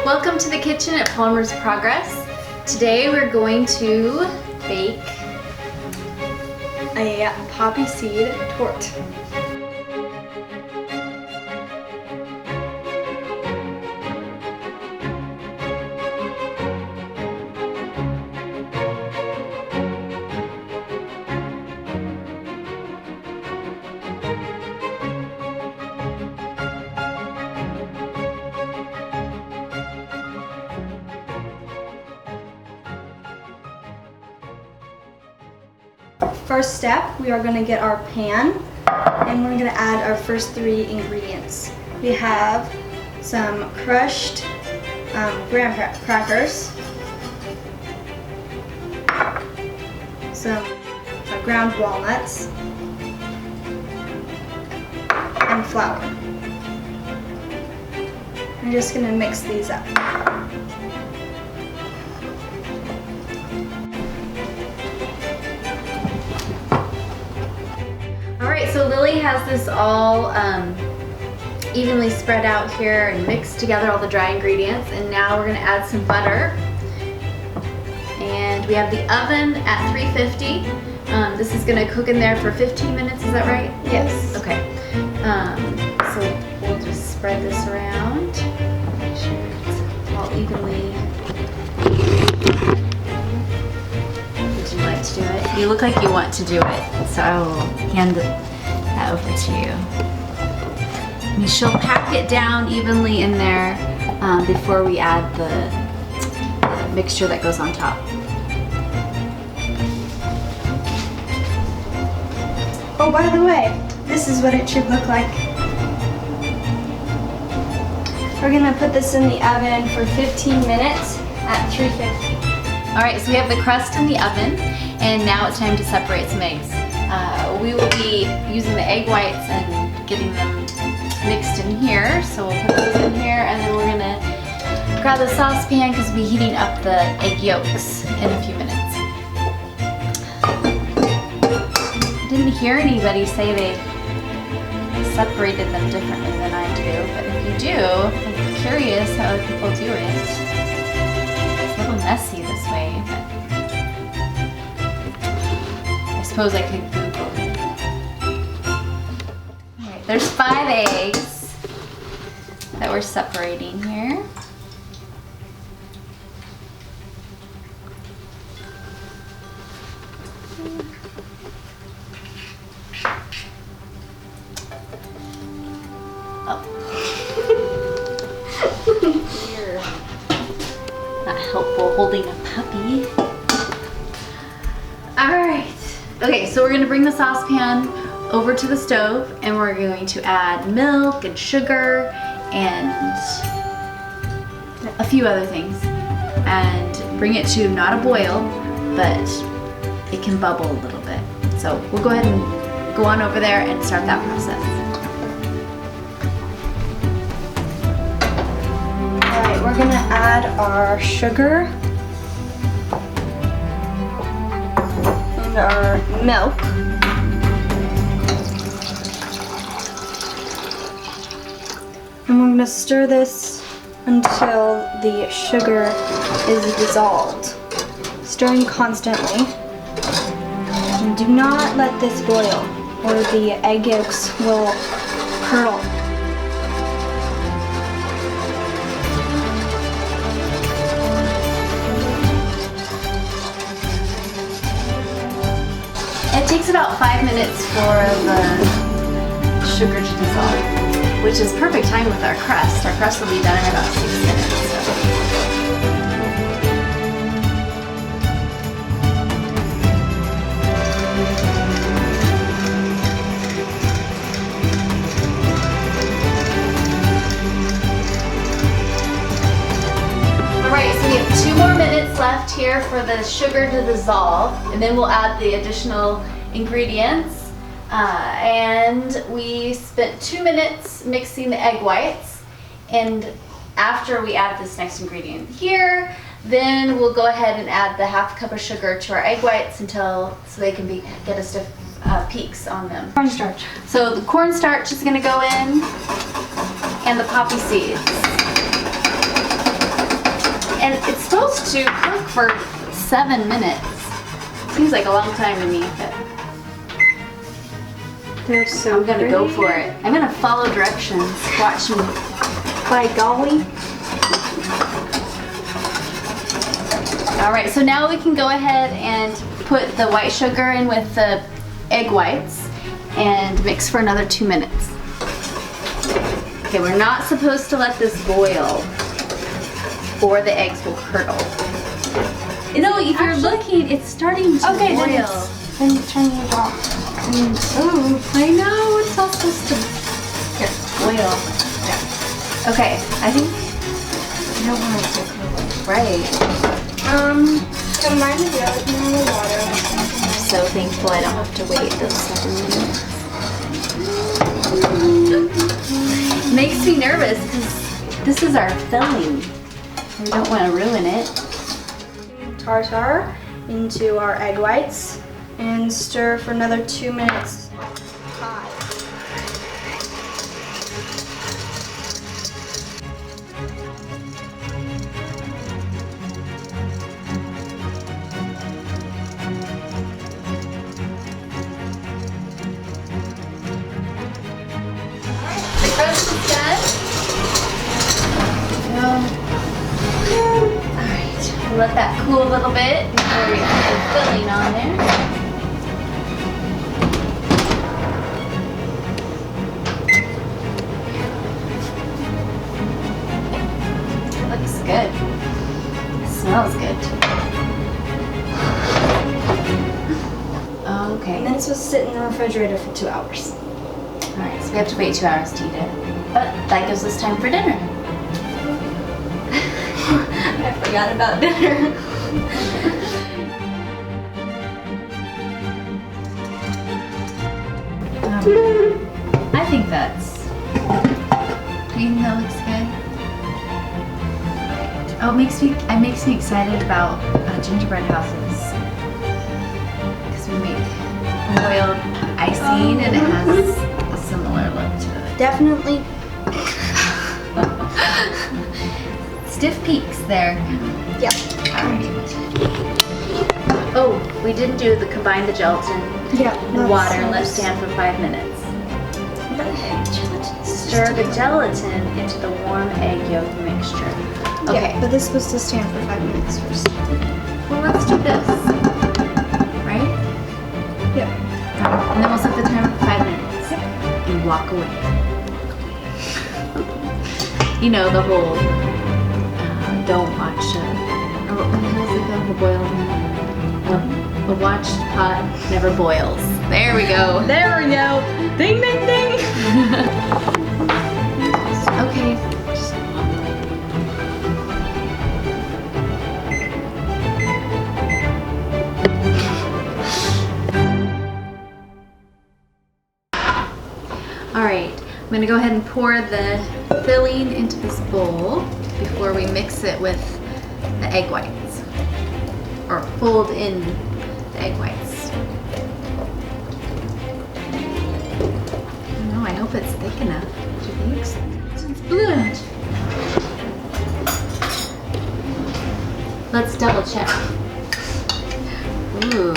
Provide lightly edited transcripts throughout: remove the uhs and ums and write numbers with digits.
Welcome to the kitchen at Palmer's Progress. Today we're going to bake a poppy seed torte. First step, we are going to get our pan and we're going to add our first three ingredients. We have some crushed graham crackers, some ground walnuts, and flour. I'm just going to mix these up. Alright, so Lily has this all evenly spread out here and mixed together all the dry ingredients, and now we're going to add some butter. And we have the oven at 350. This is going to cook in there for 15 minutes, is that right? Yes. Okay. So we'll just spread this around. Make sure it's all evenly. Would you like to do it? You look like you want to do it, so I will hand that over to you. And she'll pack it down evenly in there before we add the mixture that goes on top. Oh, by the way, this is what it should look like. We're gonna put this in the oven for 15 minutes at 350. Alright, so we have the crust in the oven, and now it's time to separate some eggs. We will be using the egg whites and getting them mixed in here, so we'll put those in here, and then we're gonna grab the saucepan because we'll be heating up the egg yolks in a few minutes. I didn't hear anybody say they separated them differently than I do, but if you do, I'm curious how other people do it. It's a little messy this way, but I suppose I could Google it. Alright, there's 5 eggs that we're separating here. You're not helpful holding a puppy. Alright. Okay, so we're going to bring the saucepan over to the stove and we're going to add milk and sugar and a few other things. And bring it to not a boil, but it can bubble a little bit. So we'll go ahead and go on over there and start that process. We're gonna add our sugar and our milk. And we're gonna stir this until the sugar is dissolved, stirring constantly. And do not let this boil or the egg yolks will curdle. It takes about 5 minutes for the sugar to dissolve, which is perfect time with our crust. Our crust will be done in about 6 minutes. Alright, so we have 2 more minutes left here for the sugar to dissolve, and then we'll add the additional ingredients. And we spent 2 minutes mixing the egg whites, and after we add this next ingredient here, then we'll go ahead and add the ½ cup of sugar to our egg whites so they can get a stiff peaks on them. Cornstarch. So the cornstarch is going to go in, and the poppy seeds. And it's supposed to cook for 7 minutes. Seems like a long time to me, but They're so I'm gonna go for it. I'm gonna follow directions. Watch me. By golly. All right, so now we can go ahead and put the white sugar in with the egg whites and mix for another 2 minutes. Okay, we're not supposed to let this boil or the eggs will curdle. No, if you're looking, it's starting to Okay, boil. then you turn it off. Oh, I know, it's all supposed to boil. Okay, I think You don't want it to curdle. right. Combine the gelatin and the water. I'm so thankful I don't have to wait those 7 minutes. Makes me nervous because this is our filling. We don't want to ruin it. Tartar into our egg whites and stir for another 2 minutes. High. The crust is done. Alright, we'll let that cool a little bit before we put the filling on there. Looks good. It smells good. Okay. And then it's supposed to sit in the refrigerator for 2 hours. Alright, so we have to wait 2 hours to eat it. But that gives us time for dinner. I forgot about dinner. I think that's. Do you think that looks good? Oh, it makes me excited about gingerbread houses because we make boiled icing and it has a similar look to it. Definitely. Stiff peaks there. Yeah. All right. Oh, we didn't do the combine the gelatin Yeah. and water and let stand for 5 minutes. Stir the gelatin into the warm egg yolk mixture. Okay. Yeah, but this was to stand for 5 minutes first. Well, let's do this. Right? Yep. And then we'll set the timer for 5 minutes. And walk away. You know, the whole don't watch or what was it called? The boiled the watched pot never boils. There we go. There we go. Ding, ding, ding. Okay. All right, I'm gonna go ahead and pour the filling into this bowl before we mix it with the egg whites, or fold in the egg whites. I hope it's thick enough. Do you think? It's bloomed. Let's double check. Ooh.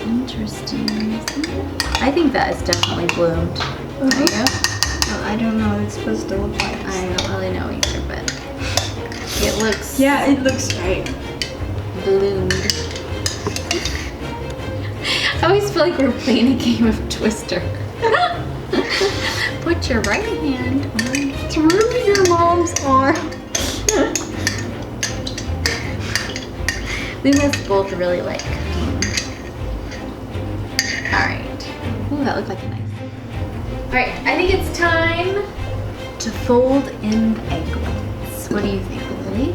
Interesting. I think that is definitely bloomed. There you go. Oh, I don't know what it's supposed to look like. I don't really know either, but it looks Yeah, it looks right. bloomed. I always feel like we're playing a game of Twister. Put your right hand on Through your mom's arm. We must both really like cooking. Alright. Ooh, that looked like a knife. Alright, I think it's time to fold in the egg whites. What do you think, Lily?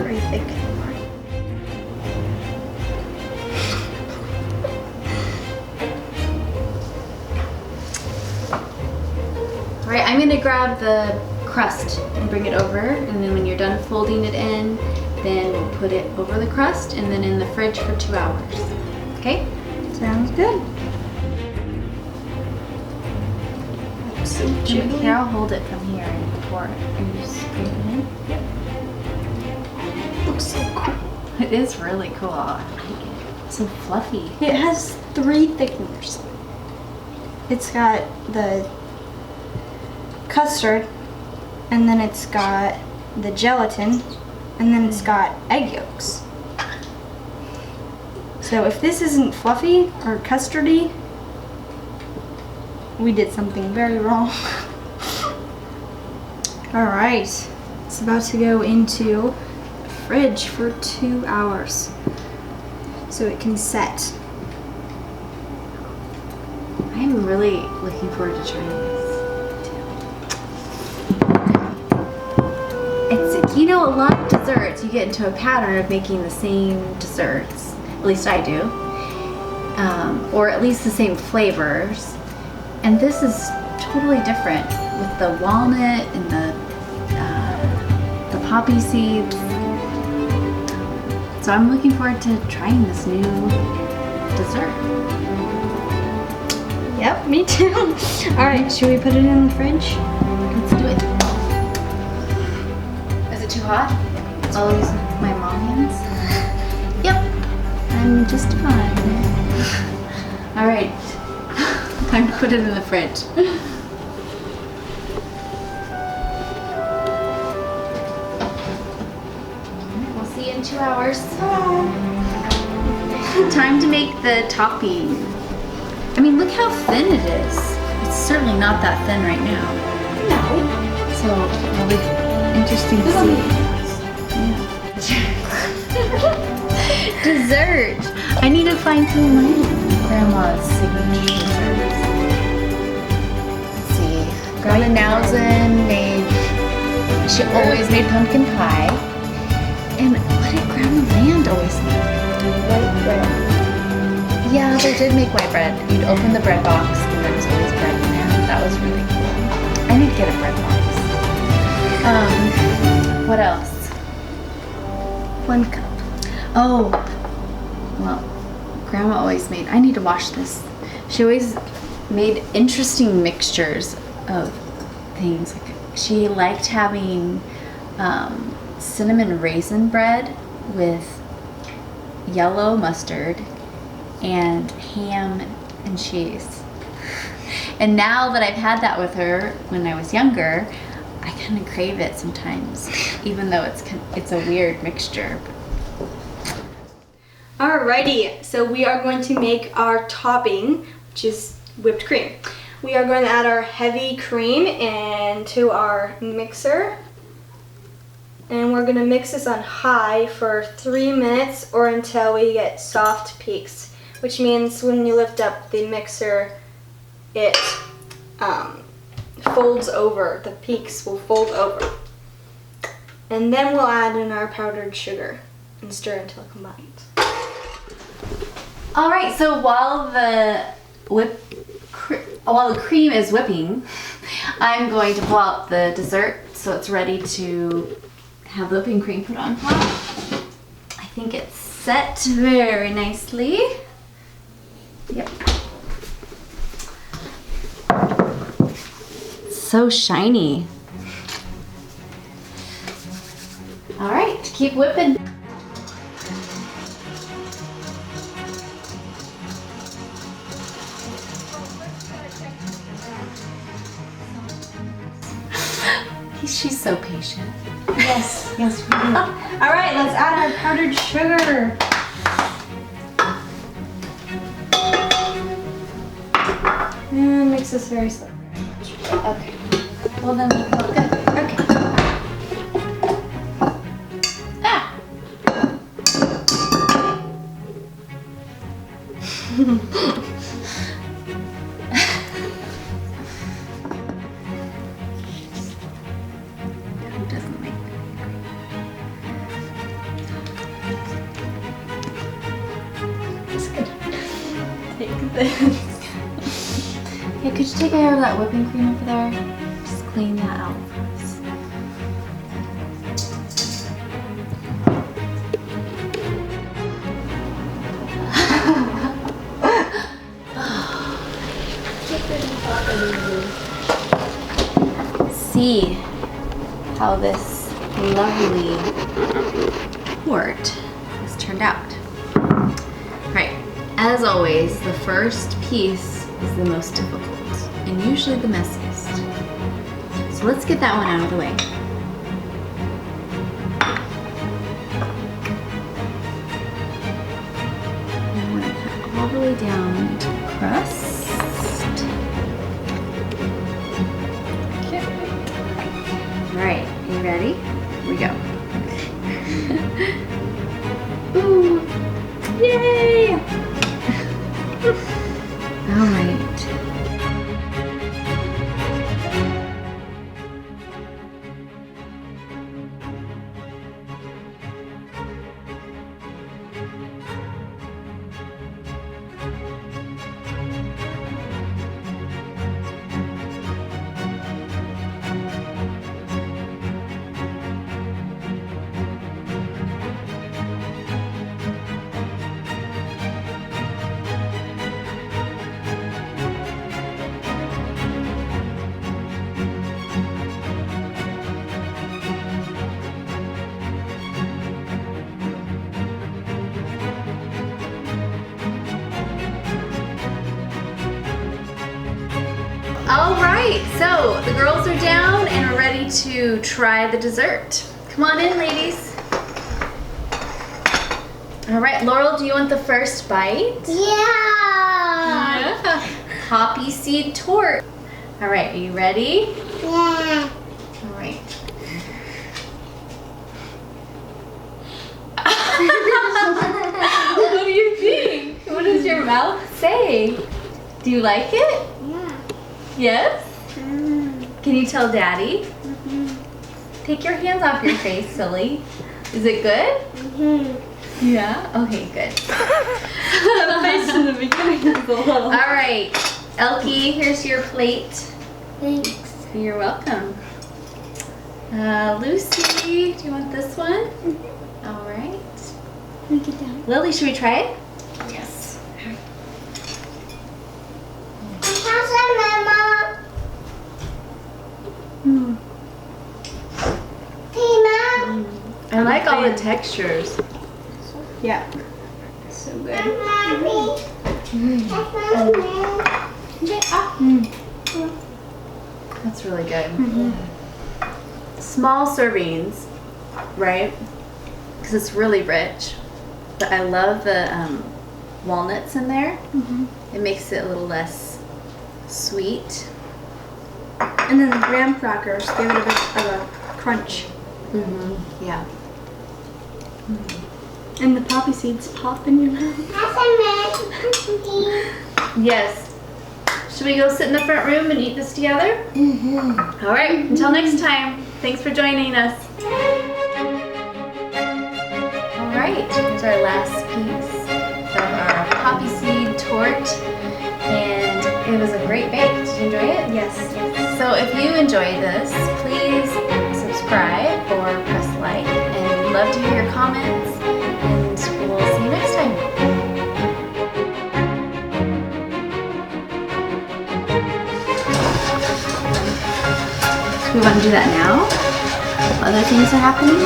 Very thick. Alright, I'm gonna grab the crust and bring it over, and then when you're done folding it in, then we'll put it over the crust and then in the fridge for 2 hours. Okay? Sounds good. So Carol, hold it from here. before. Are you scraping it? Yep. Looks so cool. It is really cool. I like it. So fluffy. It has 3 thickeners. It's got the custard, and then it's got the gelatin, and then it's got egg yolks. So if this isn't fluffy or custardy, we did something very wrong. Alright, it's about to go into the fridge for 2 hours so it can set. I'm really looking forward to trying this. It's, you know, a lot of desserts, you get into a pattern of making the same desserts. At least I do. Or at least the same flavors. And this is totally different with the walnut and the poppy seeds. So I'm looking forward to trying this new dessert. Yep, me too. Alright, should we put it in the fridge? Let's do it. Is it too hot? I'll use my mom hands. Yep, I'm just fine. Alright, time to put it in the fridge. We'll see you in 2 hours. Time to make the topping. I mean, look how thin it is. It's certainly not that thin right now. No. So it'll be interesting to see. Yeah. Dessert. I need to find some of my grandma's signature desserts. Let's see. Grandma Nowsen she always made pumpkin pie. And what did Grandma Land always make? White bread. Yeah, they did make white bread. You'd open the bread box and there was always bread in there. That was really cool. I need to get a bread box. What else? 1 cup. Oh, well, Grandma always made, I need to wash this. She always made interesting mixtures of things. Like she liked having cinnamon raisin bread with yellow mustard and ham and cheese. And now that I've had that with her when I was younger, I kind of crave it sometimes, even though it's a weird mixture. Alrighty, so we are going to make our topping, which is whipped cream. We are going to add our heavy cream into our mixer. And we're going to mix this on high for 3 minutes or until we get soft peaks, which means when you lift up the mixer, it folds over. The peaks will fold over. And then we'll add in our powdered sugar and stir until it combines. All right, so while the cream is whipping, I'm going to pull out the dessert so it's ready to have the whipping cream put on top. I think it's set very nicely. Yep. So shiny. All right, keep whipping. She's so patient. Yes, yes, we do. All right, let's add our powdered sugar. And mix this very slowly. Okay. Well then, look good. Okay. Ah! Who doesn't like It's good. Take this. Hey, could you take care of that whipping cream over there? Just clean that out for us. See, how this lovely torte has turned out. Right, as always, the first piece is the most difficult and usually the messiest. So let's get that one out of the way. I'm gonna cut all the way down to the crust. All right, you ready? Here we go. Ooh, yay! All right. All right, so the girls are down and are ready to try the dessert. Come on in, ladies. All right, Laurel, do you want the first bite? Yeah. Poppy seed torte. All right, are you ready? Yeah. All right. What do you think? What does your mouth say? Do you like it? Yes? Can you tell Daddy? Take your hands off your face, silly. Is it good? Yeah? Okay, good. The face in the beginning is a little. All right, Elkie, here's your plate. Thanks. You're welcome. Lucy, do you want this one? All right. Let me get down. Lily, should we try it? Yes. How's that, Mama? Hey, Mom. I like all the textures. Yeah. So good. Mommy. That's That's really good. Small servings, right? Because it's really rich. But I love the walnuts in there. It makes it a little less sweet. And then the graham crackers give it a bit of a crunch. Yeah. And the poppy seeds pop in your mouth. Yes. Should we go sit in the front room and eat this together? All right. Until next time. Thanks for joining us. All right. Here's our last piece of our poppy seed torte. And it was a great bake. Did you enjoy it? Yes. So if you enjoyed this, please subscribe or press like. And we'd love to hear your comments. And we'll see you next time. We want to do that now? Other things are happening?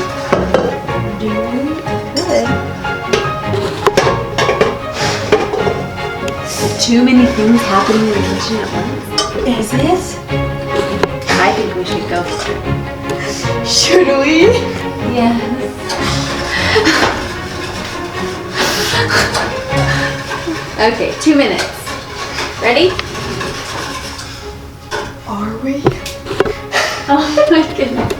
Doing good. Too many things happening in the kitchen at once. Is it? I think we should go. Should we? Yes. Okay, 2 minutes. Ready? Are we? Oh my goodness.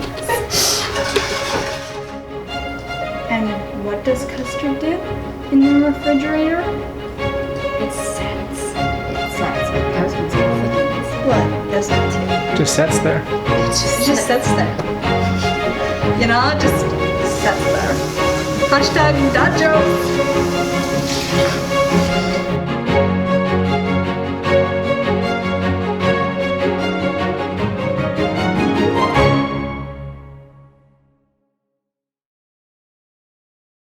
And what does custard do in the refrigerator? It sets. It sets. I was going to say thickens. What does it do? Just sets there. It just sits there. You know, just sits there. Hashtag dad jokes.